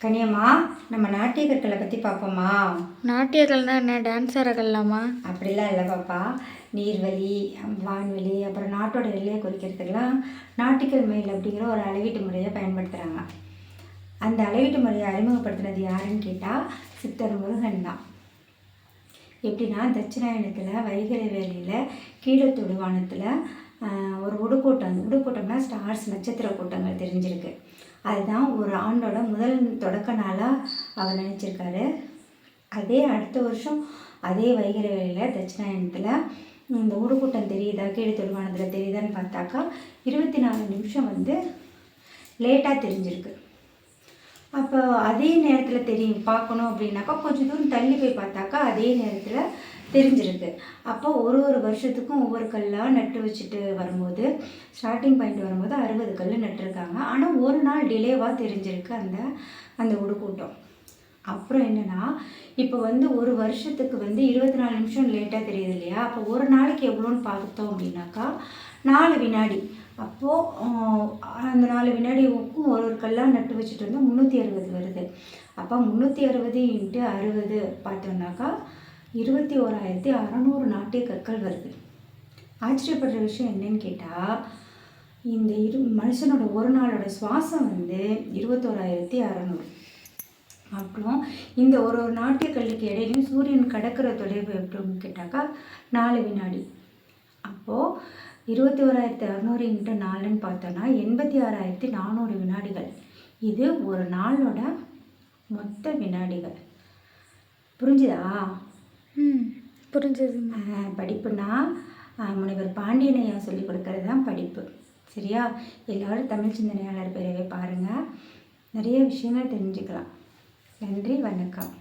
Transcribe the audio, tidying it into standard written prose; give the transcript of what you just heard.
கனியம்மா, நம்ம நாட்டிய கற்களை பற்றி பார்ப்போமா? நாட்டியக்கல்னா என்ன? டான்ஸ் ஆடக்கல்லாமா? அப்படிலாம் இல்லை பாப்பா. நீர்வழி, வான்வெளி, அப்புறம் நாட்டோட எல்லையை குறிக்கிறதுக்கெல்லாம் நாட்டிக்கல் மயில் அப்படிங்கிற ஒரு அளவீட்டு முறையை பயன்படுத்துகிறாங்க. அந்த அளவீட்டு முறையை அறிமுகப்படுத்தினது யாருன்னு கேட்டால் சித்தர் முருகன் தான். எப்படின்னா, தட்சிணாயனத்தில் வைகறை வேலையில் கீழே தொடுவானத்தில் ஒரு உடுக்கூட்டம்னா ஸ்டார்ஸ், நட்சத்திர கூட்டங்கள் தெரிஞ்சிருக்கு. அதுதான் ஒரு ஆண்டோட முதல் தொடக்க நாளாக அவர் நினச்சிருக்காரு. அதே அடுத்த வருஷம் அதே வைகறை வேலையில் தட்சிணாயனத்தில் இந்த உடுக்கூட்டம் தெரியுதா, கீழே தொடுவானத்தில் தெரியுதான்னு பார்த்தாக்கா 24 நிமிஷம் லேட்டாக தெரிஞ்சிருக்கு. அப்போ அதே நேரத்தில் பார்க்கணும் அப்படின்னாக்கா கொஞ்சம் தூரம் தள்ளி போய் பார்த்தாக்கா அதே நேரத்தில் தெரிஞ்சிருக்கு. அப்போ ஒரு வருஷத்துக்கும் ஒவ்வொரு கல்லாக நட்டு வச்சுட்டு வரும்போது, ஸ்டார்டிங் பாயிண்ட் வரும்போது 60 கல் நட்டுருக்காங்க. ஆனால் ஒரு நாள் டிலேவாக தெரிஞ்சிருக்கு அந்த உடுக்கூட்டம். அப்புறம் என்னென்னா, இப்போ ஒரு வருஷத்துக்கு 24 நிமிஷம் லேட்டாக தெரியுது இல்லையா? அப்போ ஒரு நாளைக்கு எவ்வளோன்னு பார்த்தோம் அப்படின்னாக்கா 4 வினாடி. அப்போது அந்த 4 வினாடிக்கும் ஒரு கல்லாக நட்டு வச்சுட்டு 360 வருது. அப்போ 360 × 60 பார்த்தோம்னாக்கா 21,600 நாட்டிய கற்கள் வருது. ஆச்சரியப்படுற விஷயம் என்னன்னு கேட்டால், இந்த மனுஷனோட ஒரு நாளோட சுவாசம் 21,600. அப்புறம் இந்த ஒரு நாட்டிய கல்லுக்கு இடையிலையும் சூரியன் கடக்கிற தொலைவு எப்படின்னு கேட்டாக்கா 4 வினாடி. அப்போது 21,600 × 4ன்னு பார்த்தோன்னா 86,400 வினாடிகள். இது ஒரு நாளோட மொத்த வினாடிகள். புரிஞ்சுதா? புரிஞ்சது. படிப்புனா முனைவர் பாண்டியனையா சொல்லிக் கொடுக்கறது தான் படிப்பு. சரியா? எல்லோரும் தமிழ் சிந்தனையாளர் பேரவை பாருங்கள். நிறைய விஷயங்கள் தெரிஞ்சுக்கலாம். நன்றி, வணக்கம்.